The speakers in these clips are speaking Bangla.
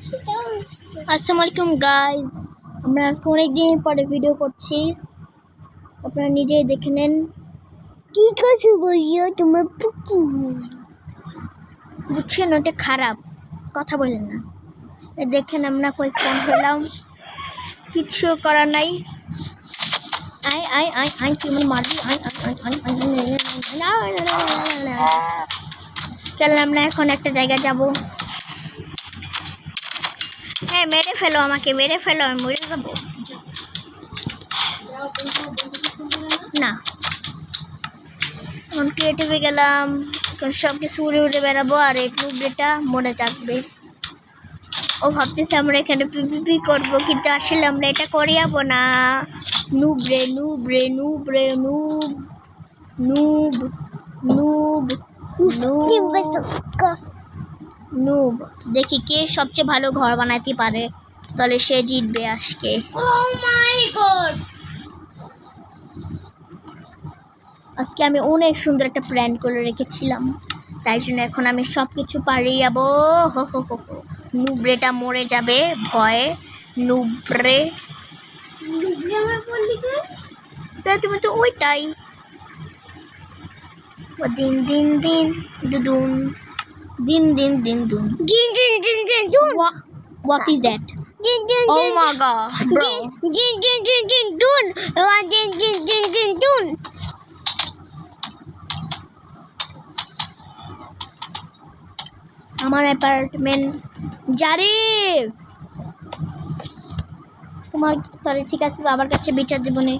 আসসালামু আলাইকুম গাইজ, আমরা আজকে অনেক দিন পরে ভিডিও করছি। আপনারা নিজেই দেখে নেন। কি করছো বলিও তোমার বুঝছেন, ওটা খারাপ কথা বলেন না। দেখেন আমরা কই স্পন হলাম, কিচ্ছু করার নাই। আই আই আই আই তুই আমার মারবি। আই আই আই আই চল আমরা এখন একটা জায়গায় যাব। হ্যাঁ, মেরে ফেলো আমাকে, মেরে ফেলো, আমি মরে যাবো না। এখন ক্রিয়েটিভে গেলাম, এখন সব কিছু উড়ে উড়ে বেড়াবো আর এই টুবলেটা মরে থাকবে। ও ভাবতেছে আমরা এখানে পিপিপি করবো, কিন্তু আসলে আমরা এটা করে যাবো না। নুব রে নুব রে নুব রে নুব নুব নুব নুব। দেখি কে সবচেয়ে ভালো ঘর বানাতে পারে, তাহলে সে জিতবে আজকে। আজকে আমি অনেক সুন্দর একটা প্ল্যান করে রেখেছিলাম, তাই জন্য এখন আমি সব কিছু পারিয়ে যাবো। হো হো হো হো, নুবরেটা মরে যাবে ভয়ে। নুবরে তুমি তো ওইটাই। দিন দিন দিন দুদুন, দিন দিন দিন দুন, দিন দিন দিন দিন দুন। What is that? Din din din. Oh my god, bro. Din din din din dun. Din din din din dun. আমার অ্যাপার্টমেন্ট জারিফ, তোমার তাহলে ঠিক আছে, বাবার কাছে বিচার দেবো নে।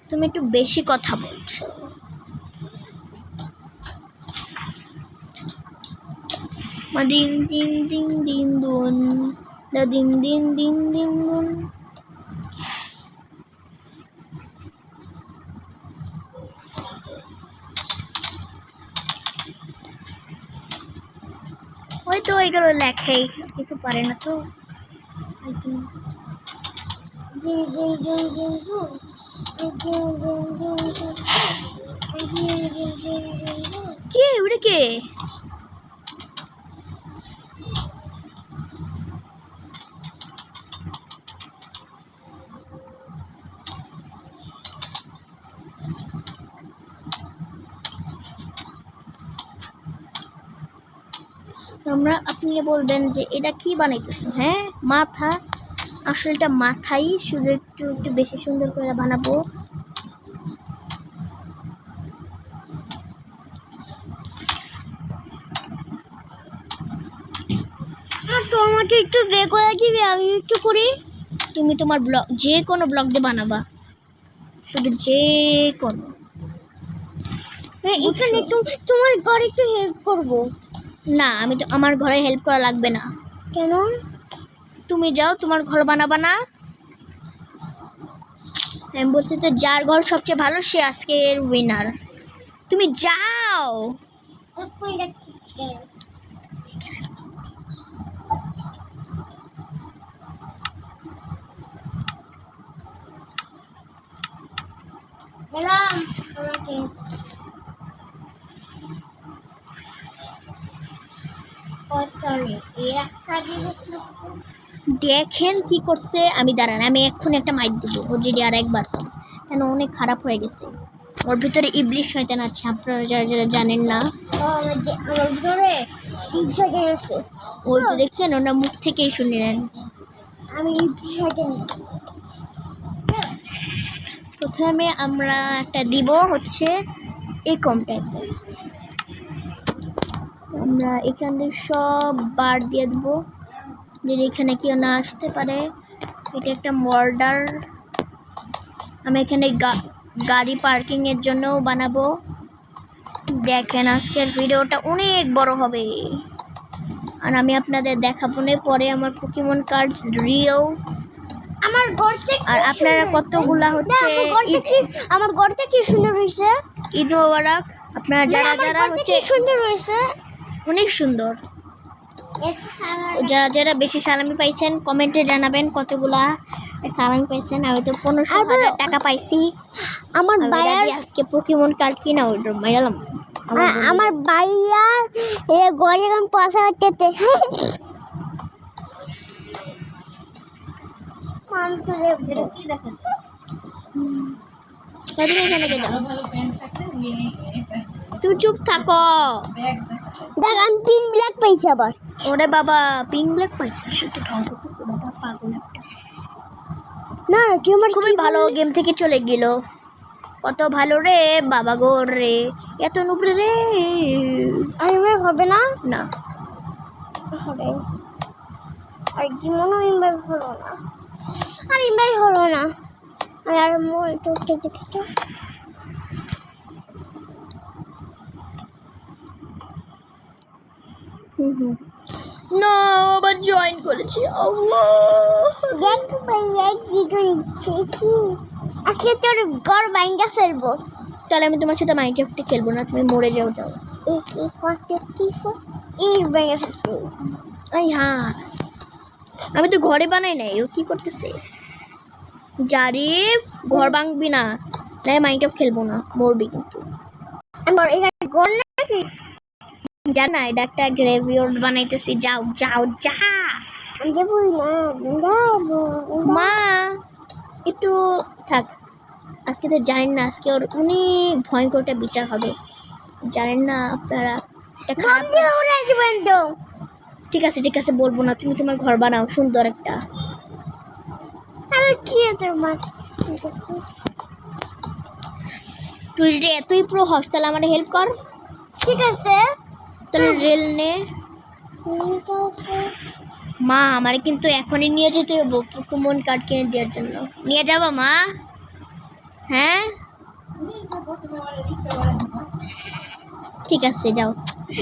তুমি একটু বেশি কথা বলছো। দিন দিন দিন দিন দুন, দিন দিন দিন দিন দুন। ওই তো ওইগুলো লেখাই, কিছু পারে না তো। কে ওটা কে? তোমরা আপনি বলবেন যে এটা কি বানাইতেছো? হ্যাঁ, মাথা। আসলে এটা মাথাই, শুধু একটু একটু বেশি সুন্দর করে বানাবো। তো আমাকে একটু বে করে দিবি, আমি একটু করি। তুমি তোমার ব্লগ, যে কোনো ব্লগ দিয়ে বানাবা, শুধু যে কোনো। এখানে তোমার ঘরে একটু হেল্প করবো না? আমি তো, আমার ঘরে হেল্প করা লাগবে না। কেন? তুমি যাও, তোমার ঘর বানাবা না? আমি বলছি তো, যার ঘর সবচেয়ে ভালো সে আজকের উইনার। তুমি যাও। দেখেন কি করছে, আমি দাঁড়ান, আমি এক্ষুনি একটা মাইক দেবো ও যদি আর একবার, কেন অনেক খারাপ হয়ে গেছে। ওর ভিতরে ইবলিশ শয়তান আছে, আপনারা যারা যারা জানেন না। ওই তো দেখছেন, ওনার মুখ থেকেই শুনে নেন। আমি প্রথমে আমরা একটা দিব হচ্ছে এই কম টাইপের, আমরা এখান থেকে সব বার দিয়ে দেবো, যদি এখানে কেউ না আসতে পারে। এটা একটা মর্ডার, আমি এখানে গাড়ি পার্কিংয়ের জন্যও বানাবো। দেখেন আজকের ভিডিওটা অনেক বড় হবে, আর আমি আপনাদের দেখাবো না পরে আমার পোকেমন কার্ডস রিয়েল। আমার ঘরটা, আর আপনারা কতগুলা হচ্ছে আমার ঘরটা কি সুন্দর হয়েছে। ঈদ মোবারক আপনারা যারা যারা হচ্ছে, সুন্দর হয়েছে, অনেক সুন্দর। যারা যারা বেশি সালামি পাইছেন কমেন্টে জানাবেন কতগুলা সালামি পাইছেন। আমি তো 15,000 টাকা পাইছি আমার ভাইয়ার আজকে পোকেমন কার্ড কিনা ওটা মাইরালাম। আমার ভাইয়া এ গড়ে এখন পয়সা হচ্ছে তুমি এখানে কে যাও তুমি চুপ থাকো দেখ আমি পিন ব্ল্যাক পাইছি আবার ওরে বাবা পিঙ্ক ব্ল্যাক পাইছে সেটা ঢং করতেছে বাবা পাগল একটা না কি আমার খুবই ভালো গেম থেকে চলে গেল কত ভালো রে বাবা গো রে এত নুপরে রে আমি হবে না না হবে আর কি মনে হয় ইনভাইট হলো না আর ইনভাইট হলো না আর মোর তো দেখি তো না আবার জয়েন করেছি আল্লাহ দেখ ভাইয়া কি করছে কি আজকে তোর ঘর ভাঙা ফেলবো তাহলে আমি তোমার সাথে মাইনক্রাফটে খেলবো না তুমি মরে যাও যাও এই পাঁচটা কি এই ভাঙা ফেলছে আই হ্যাঁ আমি তো ঘরে বানাই নাই ও কি করতেছে জারিফ ঘর ভাঙবি না তাই মাইনক্রাফট খেলবো না মরবি কিন্তু আমার এখানে ঘর নাকি জানা এটা একটা গ্রেভিয়ার্ড বানাইতেছি যাও যাও যা আমি যাবো না যাবো মা একটু থাক আজকে তো জানেন না আজকে ওর অনেক ভয়ঙ্কর একটা বিচার হবে জানেন না আপনারা এটা খারাপ ঠিক আছে বলবো না তুমি তোমার ঘর বানাও সুন্দর একটা আমি কি তোমার ঠিক আছে তুই রে তুই পুরো হস্টেল আমার হেল্প কর ঠিক আছে তাহলে রেল নে ঠিক আছে মা আমারে কিন্তু এখনই নিয়ে যেতে হবে পোকেমন কার্ড কিনে দেওয়ার জন্য নিয়ে যাবো মা হ্যাঁ ঠিক আছে যাও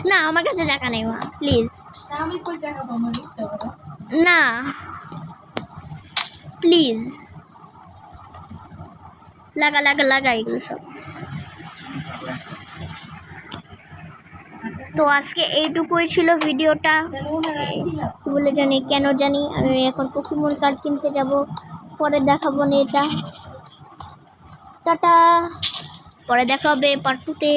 না আমার কাছে টাকা নেই মা প্লিজ না প্লিজ লাগা এগুলো সব তো আজকে এইটুকুই ছিল ভিডিওটা কি বলে জানি কেন জানি আমি এখন পোকেমন কার্ড কিনতে যাব পরে দেখাবো না এটা টাটা পরে দেখা হবে পার্ট 2 তে